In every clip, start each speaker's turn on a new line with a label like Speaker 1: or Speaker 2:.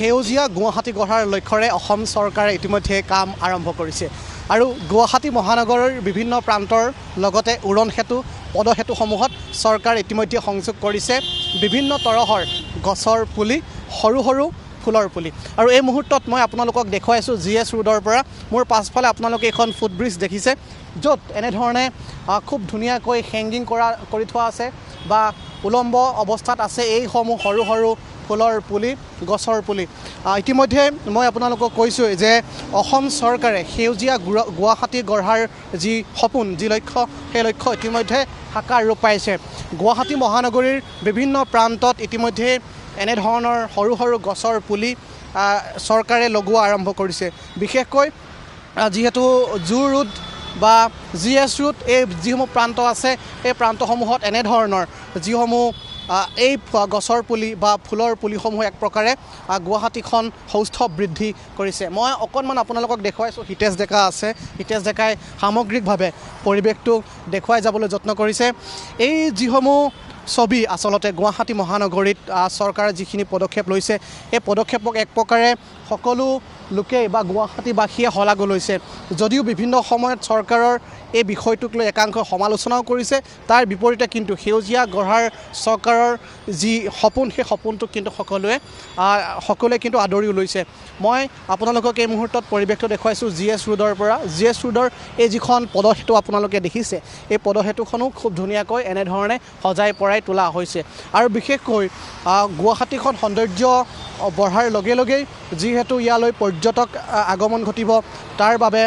Speaker 1: সেউজীয়া গুৱাহাটী গঢ়াৰ লক্ষ্যৰে অসম চৰকাৰে ইতিমধ্যে কাম আৰম্ভ কৰিছে আৰু গুৱাহাটী মহানগৰৰ বিভিন্ন প্ৰান্তৰ লগতে উৰণ সেতু পদসেতুসমূহত চৰকাৰ ইতিমধ্যে সংযোগ কৰিছে বিভিন্ন তৰহৰ গছৰ পুলি সৰু সৰু ফুলৰ পুলি আৰু এই মুহূৰ্তত মই আপোনালোকক দেখুৱাইছোঁ GS ৰোডৰ পৰা মোৰ পাছফালে আপোনালোকে এখন ফুটব্ৰিজ দেখিছে য'ত এনেধৰণে খুব ধুনীয়াকৈ হেংগিং কৰি থোৱা আছে বা উলম্ব অৱস্থাত আছে এইসমূহ সৰু সৰু ফুলৰ পুলি গছৰ পুলি ইতিমধ্যে মই আপোনালোকক কৈছোঁ যে অসম চৰকাৰে সেউজীয়া গুৱাহাটী গঢ়াৰ যি সপোন যি লক্ষ্য সেই লক্ষ্য ইতিমধ্যে সাকাৰ ৰূপ পাইছে গুৱাহাটী মহানগৰীৰ বিভিন্ন প্ৰান্তত ইতিমধ্যে এনেধৰণৰ সৰু সৰু গছৰ পুলি চৰকাৰে লগোৱা আৰম্ভ কৰিছে বিশেষকৈ যিহেতু জু ৰোড বা GS ৰোড এই যিসমূহ প্ৰান্ত আছে এই প্ৰান্তসমূহত এনেধৰণৰ যিসমূহ এই গছৰ পুলি বা ফুলৰ পুলিসমূহ এক প্ৰকাৰে গুৱাহাটীখন সৌষ্ঠৱ বৃদ্ধি কৰিছে মই অকণমান আপোনালোকক দেখুৱাইছোঁ হিতেশ ডেকা আছে হিতেশ ডেকাই সামগ্ৰিকভাৱে পৰিৱেশটো দেখুৱাই যাবলৈ যত্ন কৰিছে এই যিসমূহ ছবি আচলতে গুৱাহাটী মহানগৰীত চৰকাৰে যিখিনি পদক্ষেপ লৈছে এই পদক্ষেপক এক প্ৰকাৰে সকলো লোকে বা গুৱাহাটীবাসীয়ে শলাগ লৈছে যদিও বিভিন্ন সময়ত চৰকাৰৰ এই বিষয়টোক লৈ একাংশ সমালোচনাও কৰিছে তাৰ বিপৰীতে কিন্তু সেউজীয়া গঢ়াৰ চৰকাৰৰ যি সপোন সেই সপোনটোক কিন্তু সকলোৱে কিন্তু আদৰিও লৈছে মই আপোনালোকক এই মুহূৰ্তত পৰিৱেশটো দেখুৱাইছোঁ GS ৰোডৰ পৰা GS ৰোডৰ এই যিখন পদসেতু আপোনালোকে দেখিছে এই পদসেতুখনো খুব ধুনীয়াকৈ এনেধৰণে সজাই পৰাই তোলা হৈছে আৰু বিশেষকৈ গুৱাহাটীখন সৌন্দৰ্য বঢ়াৰ লগে লগেই যিহেতু ইয়ালৈ পৰ্যটক আগমন ঘটিব তাৰ বাবে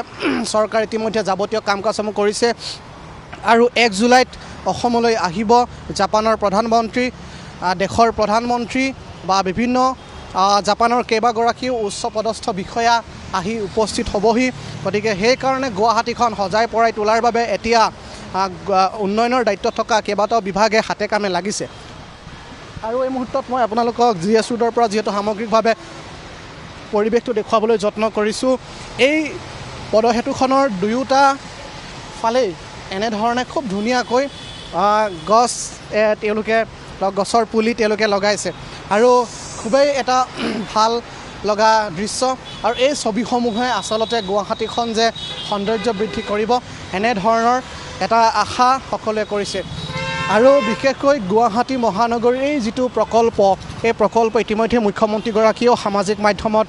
Speaker 1: চৰকাৰ ইতিমধ্যে যাৱতীয় কাম কাজসমূহ কৰিছে আৰু 1 জুলাইত অসমলৈ আহিব জাপানৰ প্ৰধানমন্ত্ৰী দেশৰ প্ৰধানমন্ত্ৰী বা বিভিন্ন জাপানৰ কেইবাগৰাকীও উচ্চ পদস্থ বিষয়া আহি উপস্থিত হ'বহি গতিকে সেইকাৰণে গুৱাহাটীখন সজাই পৰাই তোলাৰ বাবে এতিয়া উন্নয়নৰ দায়িত্বত থকা কেইবাটাও বিভাগে হাতে কামে লাগিছে আৰু এই মুহূৰ্তত মই আপোনালোকক GS ৰোডৰ পৰা যিহেতু সামগ্ৰিকভাৱে পৰিৱেশটো দেখুৱাবলৈ যত্ন কৰিছোঁ এই পদসেতুখনৰ দুয়োটা ফালেই এনেধৰণে খুব ধুনীয়াকৈ গছ তেওঁলোকে গছৰ পুলি তেওঁলোকে লগাইছে আৰু খুবেই এটা ভাল লগা দৃশ্য আৰু এই ছবিসমূহে আচলতে গুৱাহাটীখন যে সৌন্দৰ্য বৃদ্ধি কৰিব এনেধৰণৰ এটা আশা সকলোৱে কৰিছে আৰু বিশেষকৈ গুৱাহাটী মহানগৰীৰ এই যিটো প্ৰকল্প এই প্ৰকল্প ইতিমধ্যে মুখ্যমন্ত্ৰীগৰাকীয়েও সামাজিক মাধ্যমত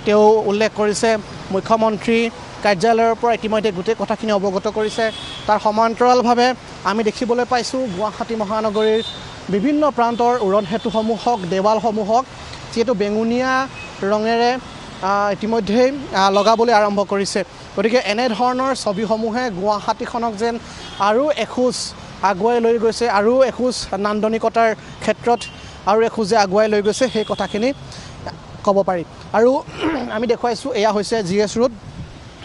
Speaker 1: তেওঁ উল্লেখ কৰিছে মুখ্যমন্ত্ৰী কাৰ্যালয়ৰ পৰা ইতিমধ্যে গোটেই কথাখিনি অৱগত কৰিছে তাৰ সমান্তৰালভাৱে আমি দেখিবলৈ পাইছোঁ গুৱাহাটী মহানগৰীৰ বিভিন্ন প্ৰান্তৰ উৰণ সেতুসমূহক দেৱালসমূহক যিহেতু বেঙুনীয়া ৰঙেৰে ইতিমধ্যেই লগাবলৈ আৰম্ভ কৰিছে গতিকে এনেধৰণৰ ছবিসমূহে গুৱাহাটীখনক যেন আৰু এখোজ আগুৱাই লৈ গৈছে আৰু এখোজ নান্দনিকতাৰ ক্ষেত্ৰত আৰু এখোজে আগুৱাই লৈ গৈছে সেই কথাখিনি ক'ব পাৰি আৰু আমি দেখুৱাইছোঁ এয়া হৈছে GS ৰোড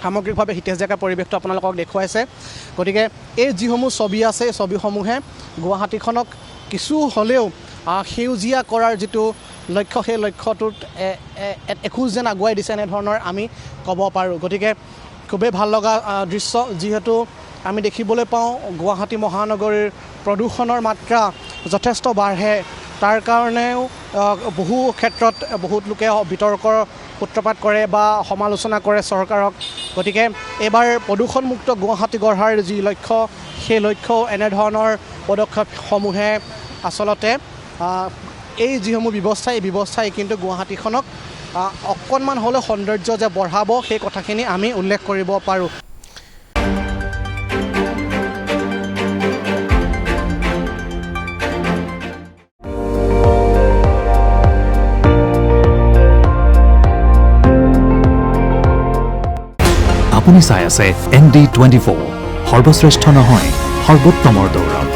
Speaker 1: সামগ্ৰিকভাৱে হিতেশ ডেকা পৰিৱেশটো আপোনালোকক দেখুৱাইছে গতিকে এই যিসমূহ ছবি আছে এই ছবিসমূহে গুৱাহাটীখনক কিছু হ'লেও সেউজীয়া কৰাৰ যিটো লক্ষ্য সেই লক্ষ্যটোত এখোজ যেন আগুৱাই দিছে এনেধৰণৰ আমি ক'ব পাৰোঁ গতিকে খুবেই ভাল লগা দৃশ্য যিহেতু আমি দেখিবলৈ পাওঁ গুৱাহাটী মহানগৰীৰ প্ৰদূষণৰ মাত্ৰা যথেষ্ট বাঢ়ে তাৰ কাৰণেও বহু ক্ষেত্ৰত বহুত লোকে বিতৰ্কৰ সূত্ৰপাত কৰে বা সমালোচনা কৰে চৰকাৰক গতিকে এইবাৰ প্ৰদূষণমুক্ত গুৱাহাটী গঢ়াৰ যি লক্ষ্য সেই লক্ষ্য এনেধৰণৰ পদক্ষেপসমূহে আচলতে এই যিসমূহ ব্যৱস্থা এই ব্যৱস্থাই কিন্তু গুৱাহাটীখনক অকণমান হ'লেও সৌন্দৰ্য যে বঢ়াব সেই কথাখিনি আমি উল্লেখ কৰিব পাৰোঁ
Speaker 2: আপুনি চাই আছে ND24 সৰ্বশ্ৰেষ্ঠ নহয় সৰ্বোত্তমৰ দৌৰত